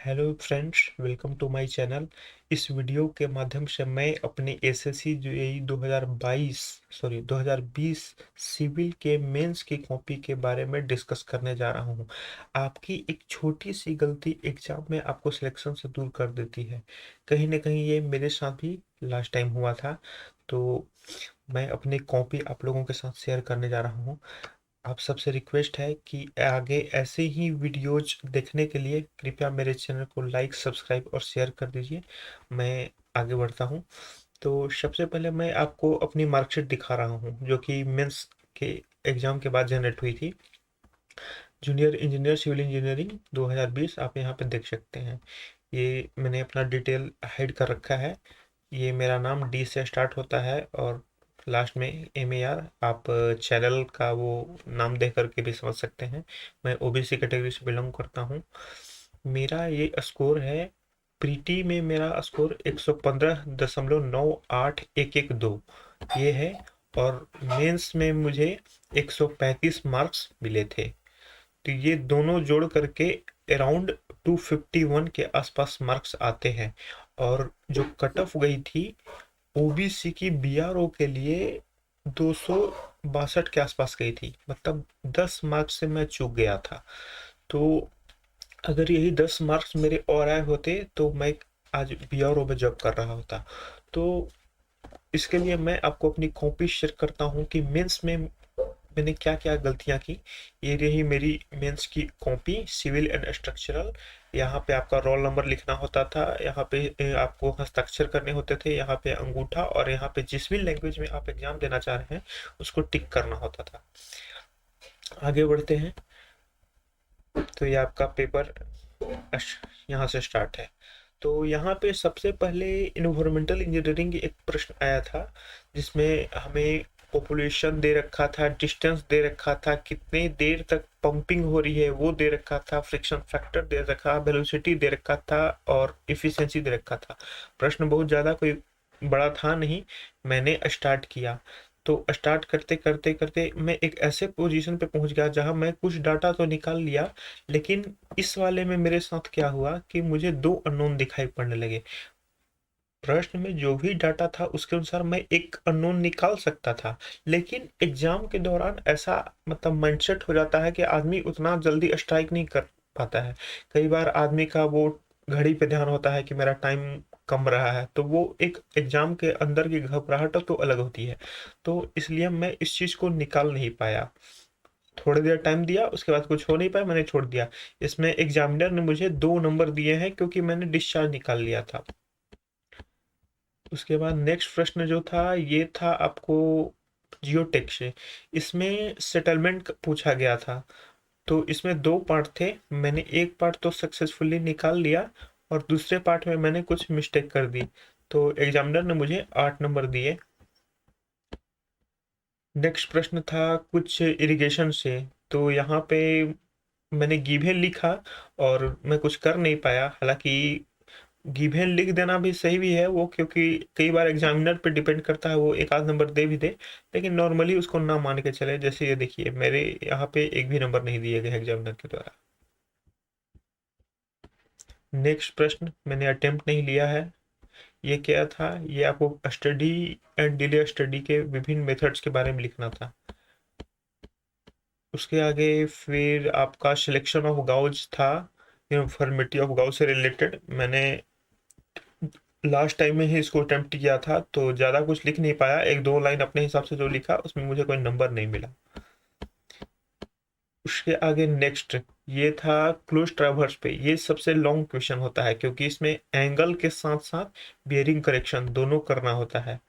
Hello friends, welcome to my channel. इस video के माध्यम से मैं अपने एसएससी जेईई 2020 सिविल के मेंस की कॉपी के बारे में डिस्कस करने जा रहा हूं। आपकी एक छोटी सी गलती एग्जाम में आपको सिलेक्शन से दूर कर देती है। कहीं ना कहीं ये मेरे साथ भी लास्ट टाइम हुआ था। तो मैं अपनी कॉपी आप लोगों के साथ शेयर करने जा रहा हूं। आप सबसे रिक्वेस्ट है कि आगे ऐसे ही वीडियोज देखने के लिए कृपया मेरे चैनल को लाइक, सब्सक्राइब और शेयर कर दीजिए। मैं आगे बढ़ता हूँ। तो सबसे पहले मैं आपको अपनी मार्कशीट दिखा रहा हूँ जो कि मेंस के एग्जाम के बाद जनरेट हुई थी। जूनियर इंजीनियर सिविल इंजीनियरिंग 2020 आप यहाँ पे देख सकते हैं। ये मैंने अपना डिटेल हाइड कर रखा है। ये मेरा नाम डी से स्टार्ट होता है और लास्ट में MAR। आप चैनल का वो नाम देख करके भी समझ सकते हैं। मैं ओबीसी कैटेगरी से बिलोंग करता हूँ। मेरा ये स्कोर है। प्रीटी में मेरा स्कोर 115.98112 ये है। और मेंस में मुझे 135 मार्क्स मिले थे। तो ये दोनों जोड़ करके अराउंड 251 के आसपास मार्क्स आते हैं। और जो कट ऑफ गई थी ओबीसी की बीआरओ के लिए 262 के आसपास गई थी, मतलब 10 मार्क्स से मैं चूक गया था। तो अगर यही 10 मार्क्स मेरे और आए होते तो मैं आज बीआरओ में जॉब कर रहा होता। तो इसके लिए मैं आपको अपनी कॉपी शेयर करता हूँ कि मेंस में मैंने क्या क्या गलतियां की। ये रही मेरी मेंस की कॉपी, सिविल एंड स्ट्रक्चरल। यहाँ पे आपका रोल नंबर लिखना होता था, यहाँ पे आपको हस्ताक्षर करने होते थे, यहाँ पे अंगूठा, और यहाँ पे जिस भी लैंग्वेज में आप एग्जाम देना चाह रहे हैं उसको टिक करना होता था। आगे बढ़ते हैं। तो ये आपका पेपर यहाँ से स्टार्ट है। तो यहाँ पे सबसे पहले इन्वायरमेंटल इंजीनियरिंग एक प्रश्न आया था जिसमें हमें पॉपुलेशन दे रखा था, डिस्टेंस दे रखा था, कितने देर तक पंपिंग हो रही है वो दे रखा था, फ्रिक्शन फैक्टर दे रखा, वेलोसिटी दे रखा था और इफिशिएंसी दे रखा था। प्रश्न बहुत ज़्यादा कोई बड़ा था नहीं। मैंने स्टार्ट किया। तो स्टार्ट करते करते करते मैं एक ऐसे पोजीशन पे पहुंच गया जहां मैं कुछ डाटा तो निकाल लिया, लेकिन इस वाले में मेरे साथ क्या हुआ कि मुझे दो अननोन दिखाई पड़ने लगे। प्रश्न में जो भी डाटा था उसके अनुसार मैं एक अननोन निकाल सकता था, लेकिन एग्जाम के दौरान ऐसा मतलब माइंडसेट हो जाता है कि आदमी उतना जल्दी स्ट्राइक नहीं कर पाता है। कई बार आदमी का वो घड़ी पे ध्यान होता है कि मेरा टाइम कम रहा है, तो वो एक एग्जाम के अंदर की घबराहट तो अलग होती है। तो इसलिए मैं इस चीज को निकाल नहीं पाया। थोड़ी देर टाइम दिया, उसके बाद कुछ हो नहीं पाया, मैंने छोड़ दिया। इसमें एग्जामिनर ने मुझे 2 नंबर दिए हैं क्योंकि मैंने डिस्चार्ज निकाल लिया था। उसके बाद नेक्स्ट प्रश्न जो था ये था आपको जियोटेक से। इसमें सेटलमेंट पूछा गया था। तो इसमें 2 पार्ट थे, मैंने एक पार्ट तो सक्सेसफुली निकाल लिया और दूसरे पार्ट में मैंने कुछ मिस्टेक कर दी। तो एग्जामिनर ने मुझे 8 नंबर दिए। नेक्स्ट प्रश्न था कुछ इरिगेशन से। तो यहाँ पे मैंने गिवन लिखा और मैं कुछ कर नहीं पाया। हालांकि गिवन लिख देना भी सही भी है वो, क्योंकि कई बार एग्जामिनर पे डिपेंड करता है, वो एक आध नंबर दे भी दे। लेकिन नॉर्मली उसको ना मान के चले। जैसे ये देखिए मेरे यहाँ पे एक भी नंबर नहीं दिए गए एग्जामिनर के द्वारा। नेक्स्ट प्रश्न मैंने अटेम्प्ट नहीं लिया है। ये क्या था, ये आपको स्टडी एंड डिले स्टडी के विभिन्न मेथड्स के बारे में लिखना था। उसके आगे फिर आपका सिलेक्शन ऑफ गाउज था, यूनिफॉर्मिटी ऑफ गाउज से रिलेटेड। मैंने लास्ट टाइम में ही इसको अटेम्प्ट किया था तो ज़्यादा कुछ लिख नहीं पाया, एक दो लाइन अपने हिसाब से जो लिखा उसमें मुझे कोई नंबर नहीं मिला। उसके आगे नेक्स्ट ये था क्लोज ट्रावर्स पे। ये सबसे लॉन्ग क्वेश्चन होता है क्योंकि इसमें एंगल के साथ साथ बियरिंग करेक्शन दोनों करना होता है।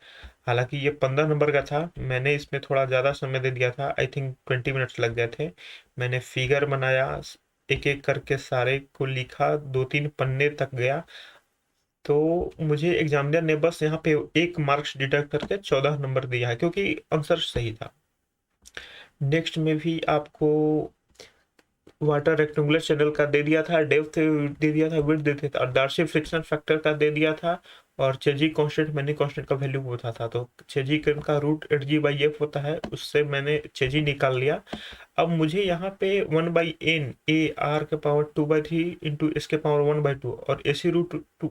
हालांकि ये 15 नंबर का था, मैंने इसमें थोड़ा ज़्यादा समय दे दिया था, आई थिंक 20 मिनट्स लग गए थे। मैंने फिगर बनाया, एक एक करके सारे को लिखा, 2-3 पन्ने तक गया। तो मुझे एग्जामिनर ने बस यहाँ पे 1 मार्क्स डिडक्ट करके 14 नंबर दिया है क्योंकि आंसर सही था। नेक्स्ट में भी आपको वाटर रेक्टेंगुलर चैनल का दे दिया था, डेप्थ दे दिया था, विड्थ दे दिया था और डार्सी फ्रिक्शन फैक्टर का दे दिया था। और छेजी कांस्टेंट मैंने कांस्टेंट का वैल्यू पूछा था, तो छेजी का root eight g by f होता है, उससे मैंने छेजी निकाल लिया। अब मुझे यहाँ पे 1/n ए आर के पावर 2/3 इंटू एस के पावर 1/2 और एसी रूट टू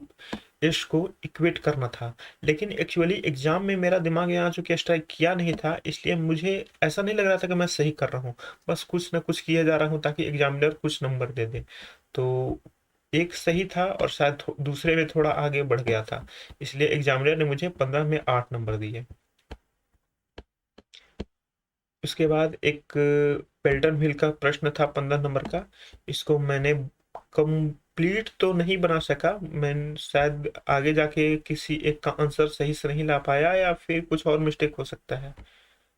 एस को इक्वेट करना था। लेकिन एक्चुअली एग्जाम में मेरा दिमाग यहाँ चूंकि स्ट्राइक किया नहीं था, इसलिए मुझे ऐसा नहीं लग रहा था कि मैं सही कर रहा हूँ, बस कुछ ना कुछ किया जा रहा हूँ ताकि एग्जामिनर कुछ नंबर दे दे। तो एक सही था और शायद दूसरे में थोड़ा आगे बढ़ गया था, इसलिए एग्जामिनर ने मुझे 15 में 8 नंबर दिए। उसके बाद एक पेल्टन व्हील का प्रश्न था 15 नंबर का। इसको मैंने कंप्लीट तो नहीं बना सका, मैं शायद आगे जाके किसी एक का आंसर सही से नहीं ला पाया या फिर कुछ और मिस्टेक हो सकता है।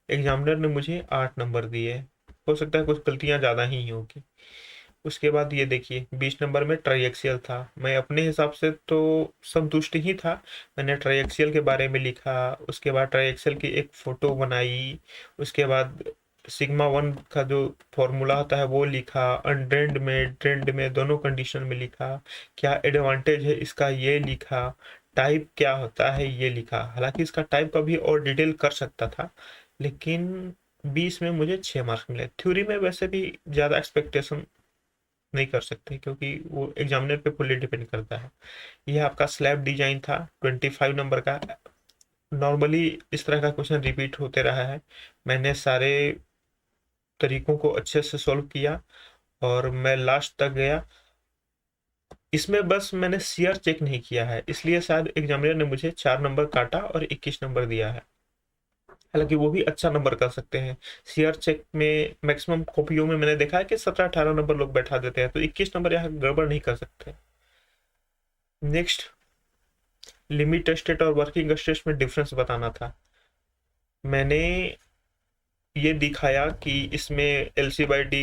एग्जामिनर ने मुझे 8 नंबर दिए, हो सकता है कुछ गलतियां ज़्यादा ही होगी। उसके बाद ये देखिए 20 नंबर में ट्राइएक्सियल था। मैं अपने हिसाब से तो संतुष्ट ही था, मैंने ट्राइएक्सियल के बारे में लिखा, उसके बाद ट्राइएक्सियल की एक फ़ोटो बनाई, उसके बाद सिग्मा वन का जो फॉर्मूला होता है वो लिखा, अनड्रेंड में ड्रेंड में दोनों कंडीशन में लिखा, क्या एडवांटेज है इसका ये लिखा, टाइप क्या होता है ये लिखा। हालांकि इसका टाइप का भी और डिटेल कर सकता था, लेकिन 20 में मुझे 6 मार्क्स मिले। थ्योरी में वैसे भी ज़्यादा एक्सपेक्टेशन नहीं कर सकते क्योंकि वो एग्जामिनर पे फुल्ली डिपेंड करता है। यह आपका स्लैब डिजाइन था 25 नंबर का। नॉर्मली इस तरह का क्वेश्चन रिपीट होते रहा है, मैंने सारे तरीकों को अच्छे से सॉल्व किया और मैं लास्ट तक गया। इसमें बस मैंने सीआर चेक नहीं किया है, इसलिए शायद एग्जामिनर ने मुझे 4 नंबर काटा और 21 नंबर दिया है। हालांकि वो भी अच्छा नंबर कर सकते हैं। सीआर चेक में मैक्सिमम कॉपियों में मैंने देखा है कि 17-18 नंबर लोग बैठा देते हैं, तो 21 नंबर यहाँ गड़बड़ नहीं कर सकते। नेक्स्ट, लिमिट स्टेट और वर्किंग स्टेट में डिफरेंस बताना था। मैंने ये दिखाया कि इसमें LC/D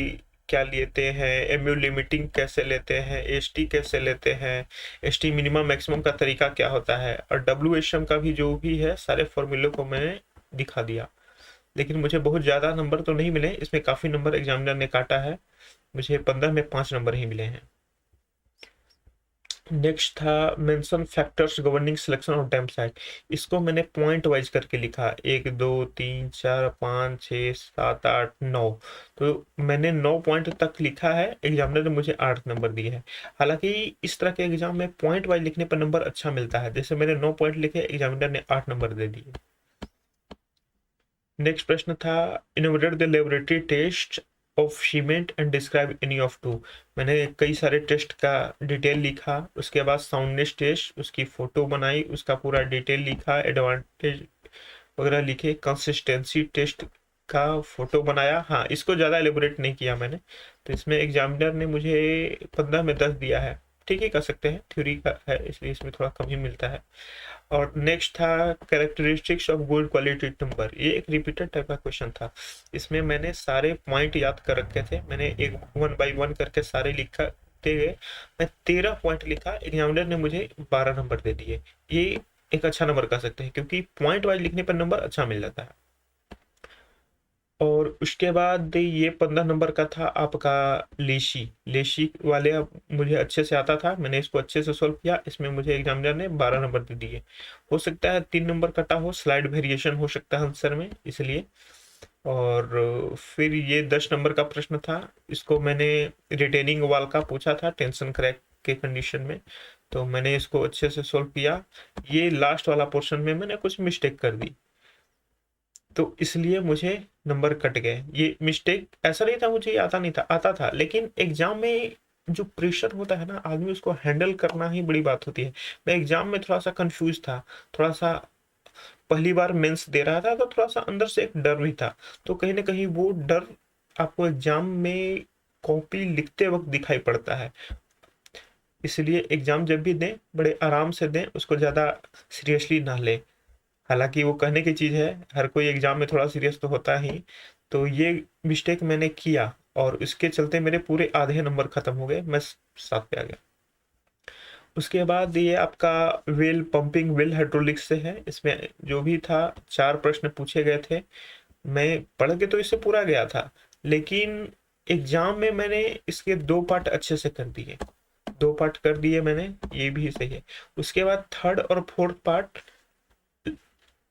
क्या लेते हैं, MU लिमिटिंग कैसे लेते हैं, ST कैसे लेते हैं, ST मिनिमम मैक्सिमम का तरीका क्या होता है, और WHM का भी जो भी है सारे फॉर्मूले को मैंने दिखा दिया। लेकिन मुझे बहुत ज़्यादा नंबर तो नहीं मिले, इसमें काफ़ी नंबर एग्जामिनर ने काटा है, मुझे 15 में 5 नंबर ही मिले हैं। नेक्स्ट था mention factors governing selection of dam site. इसको मैंने पॉइंट वाइज करके लिखा, 1 2 3 4 5 6 7 8 9, तो मैंने 9 पॉइंट तक लिखा है, एग्जामिनर ने मुझे 8 नंबर दिए हैं। हालांकि इस तरह के एग्जाम में पॉइंट वाइज लिखने पर नंबर अच्छा मिलता है, जैसे मैंने 9 पॉइंट लिखे, एग्जामिनर ने 8 नंबर दे दिए। नेक्स्ट प्रश्न था innovated the laboratory test of cement and describe any of two. मैंने कई सारे टेस्ट का डिटेल लिखा, उसके बाद साउंडनेस टेस्ट, उसकी फोटो बनाई, उसका पूरा डिटेल लिखा, एडवांटेज वगैरह लिखे, कंसिस्टेंसी टेस्ट का फोटो बनाया। हाँ, इसको ज़्यादा एलेबोरेट नहीं किया मैंने, तो इसमें एग्जामिनर ने मुझे 15 में 10 दिया है। ठीक ही कर सकते हैं, थ्योरी का है इसलिए इसमें थोड़ा कम ही मिलता है। और नेक्स्ट था characteristics of good quality number. ये एक रिपीटेड टाइप का क्वेश्चन था, इसमें मैंने सारे पॉइंट याद कर रखे थे, मैंने एक 1 बाई 1 करके सारे लिखते गए। मैं 13 पॉइंट लिखा, एग्जामिनर ने मुझे 12 नंबर दे दिए। ये एक अच्छा नंबर कर सकते हैं क्योंकि पॉइंट वाइज लिखने पर नंबर अच्छा मिल जाता है। और उसके बाद ये 15 नंबर का था आपका लेशी। लेशी वाले मुझे अच्छे से आता था, मैंने इसको अच्छे से सॉल्व किया, इसमें मुझे एग्जामिनर ने 12 नंबर दे दिए। हो सकता है 3 नंबर कटा हो, स्लाइड वेरिएशन हो सकता है आंसर में इसलिए। और फिर ये 10 नंबर का प्रश्न था, इसको मैंने रिटेनिंग वाल का पूछा था टेंशन क्रैक के कंडीशन में, तो मैंने इसको अच्छे से सॉल्व किया। ये लास्ट वाला पोर्शन में मैंने कुछ मिस्टेक कर दी, तो इसलिए मुझे नंबर कट गए। ये मिस्टेक ऐसा नहीं था मुझे आता नहीं था, आता था, लेकिन एग्जाम में जो प्रेशर होता है ना, आदमी उसको हैंडल करना ही बड़ी बात होती है। मैं एग्जाम में थोड़ा सा कंफ्यूज था, थोड़ा सा पहली बार मेंस दे रहा था, तो थोड़ा सा अंदर से एक डर भी था, तो कहीं ना कहीं वो डर आपको एग्जाम में कॉपी लिखते वक्त दिखाई पड़ता है। इसलिए एग्जाम जब भी दें बड़े आराम से दें, उसको ज़्यादा सीरियसली ना लें। हालांकि वो कहने की चीज़ है, हर कोई एग्जाम में थोड़ा सीरियस तो होता ही, तो ये मिस्टेक मैंने किया और इसके चलते मेरे पूरे आधे नंबर खत्म हो गए, मैं 7 पे आ गया। उसके बाद ये आपका व्हील पंपिंग व्हील हाइड्रोलिक्स से है, इसमें जो भी था 4 प्रश्न पूछे गए थे। मैं पढ़ के तो इससे पूरा गया था, लेकिन एग्जाम में मैंने इसके 2 पार्ट अच्छे से कर दिए 2 पार्ट कर दिए मैंने, ये भी सही है। उसके बाद थर्ड और फोर्थ पार्ट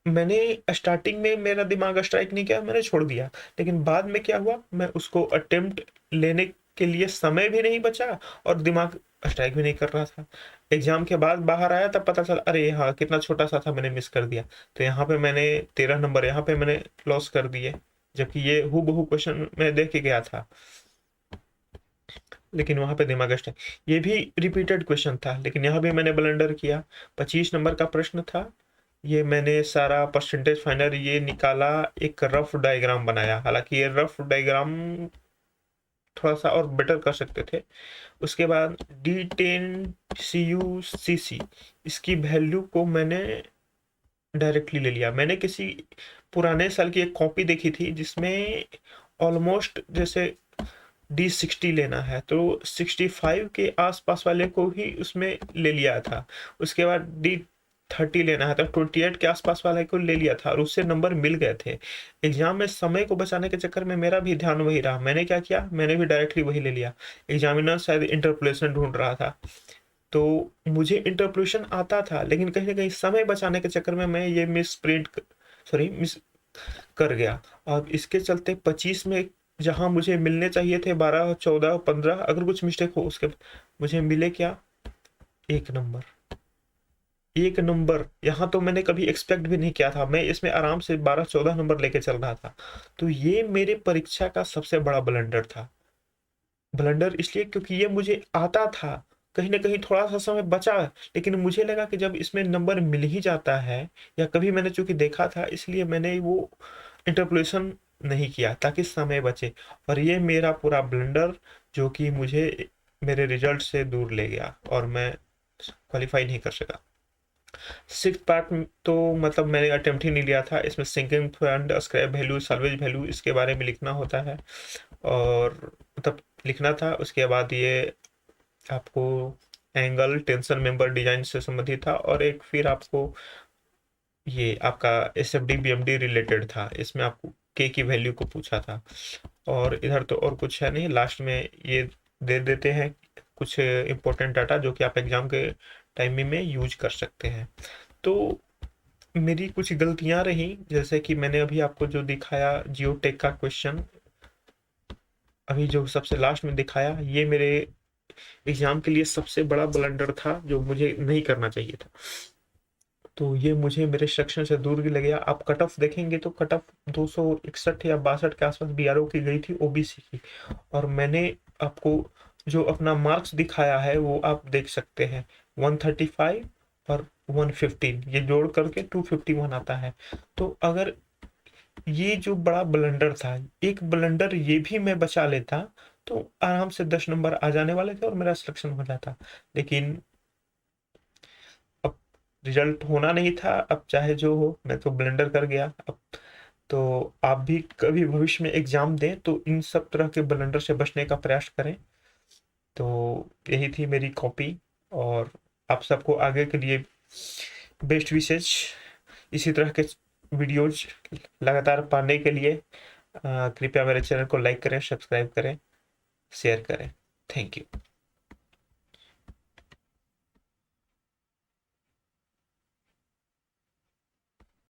मैंने स्टार्टिंग में मेरा दिमाग स्ट्राइक नहीं किया, मैंने छोड़ दिया। लेकिन बाद में क्या हुआ, मैं उसको अटेम्प्ट लेने के लिए समय भी नहीं बचा और दिमाग स्ट्राइक भी नहीं कर रहा था। एग्जाम के बाद बाहर आया तब पता चला, अरे हाँ कितना छोटा सा था, मैंने मिस कर दिया। तो यहाँ पे मैंने 13 नंबर यहाँ पे मैंने लॉस कर दिए, जबकि ये हूबहू क्वेश्चन मैं देख के गया था। लेकिन वहां पे दिमाग स्ट्राइक, ये भी रिपीटेड क्वेश्चन था, लेकिन यहाँ भी मैंने ब्लंडर किया। 25 नंबर का प्रश्न था, ये मैंने सारा परसेंटेज फाइनल ये निकाला, एक रफ डायग्राम बनाया। हालांकि ये रफ डायग्राम थोड़ा सा और बेटर कर सकते थे। उसके बाद D10 CU/CC इसकी वैल्यू को मैंने डायरेक्टली ले लिया। मैंने किसी पुराने साल की एक कॉपी देखी थी जिसमें ऑलमोस्ट जैसे D60 लेना है तो 65 के आसपास वाले को ही उसमें ले लिया था। उसके बाद D30 लेना है तो 28 के आसपास वाले को ले लिया था और उससे नंबर मिल गए थे। एग्जाम में समय को बचाने के चक्कर में मेरा भी ध्यान वही रहा, मैंने क्या किया, मैंने भी डायरेक्टली वही ले लिया। एग्जामिनर शायद इंटरपोलेशन ढूंढ रहा था, तो मुझे इंटरपोलेशन आता था, लेकिन कहीं ना कहीं समय बचाने के चक्कर में मैं ये मिस कर गया। अब इसके चलते 25 में जहां मुझे मिलने चाहिए थे 12, 14, 15, अगर कुछ मिस्टेक हो उसके मुझे मिले क्या, 1 नंबर। 1 नंबर यहाँ तो मैंने कभी एक्सपेक्ट भी नहीं किया था, मैं इसमें आराम से 12, 14 नंबर लेके चल रहा था। तो ये मेरे परीक्षा का सबसे बड़ा ब्लंडर था। ब्लंडर इसलिए क्योंकि ये मुझे आता था, कहीं ना कहीं थोड़ा सा समय बचा, लेकिन मुझे लगा कि जब इसमें नंबर मिल ही जाता है, या कभी मैंने चूंकि देखा था इसलिए मैंने वो इंटरपोलेशन नहीं किया ताकि समय बचे। और ये मेरा पूरा ब्लंडर जो कि मुझे मेरे रिजल्ट से दूर ले गया और मैं क्वालिफाई नहीं कर सका। 6th पार्ट तो मतलब मैंने अटेम्प्ट ही नहीं लिया था। इसमें sinking fund, scrap value, salvage value इसके बारे में लिखना होता है और मतलब लिखना था। उसके बाद ये आपको एंगल, टेंशन मेंबर डिजाइन से संबंधित था, और एक फिर आपको ये आपका SFD BMD रिलेटेड था, इसमें आपको के की वैल्यू को पूछा था। और इधर तो और कुछ है नहीं, लास्ट में ये दे देते हैं कुछ इंपॉर्टेंट डाटा जो कि आप एग्जाम के टाइम में यूज कर सकते हैं। तो मेरी कुछ गलतियां रही, जैसे कि मैंने अभी आपको जो दिखाया जियोटेक का क्वेश्चन, अभी जो सबसे लास्ट में दिखाया, ये मेरे एग्जाम के लिए सबसे बड़ा ब्लंडर था जो मुझे नहीं करना चाहिए था। तो ये मुझे मेरे सेक्शन से दूर भी लग गया। आप कट ऑफ देखेंगे तो कट ऑफ 261 या 62 के आसपास BRO की गई थी, OBC की, और मैंने आपको जो अपना मार्क्स दिखाया है वो आप देख सकते हैं, 135 और 115 ये जोड़ करके 251 आता है। तो अगर ये जो बड़ा ब्लंडर था, एक ब्लंडर ये भी मैं बचा लेता तो आराम से 10 नंबर आ जाने वाले थे और मेरा सिलेक्शन हो जाता। लेकिन अब रिजल्ट होना नहीं था, अब चाहे जो हो, मैं तो ब्लंडर कर गया। अब तो आप भी कभी भविष्य में एग्जाम दें तो इन सब तरह के ब्लंडर से बचने का प्रयास करें। तो यही थी मेरी कॉपी, और आप सबको आगे के लिए बेस्ट विशेष। इसी तरह के वीडियोज लगातार पाने के लिए कृपया मेरे चैनल को लाइक करें, सब्सक्राइब करें, शेयर करें। Thank you.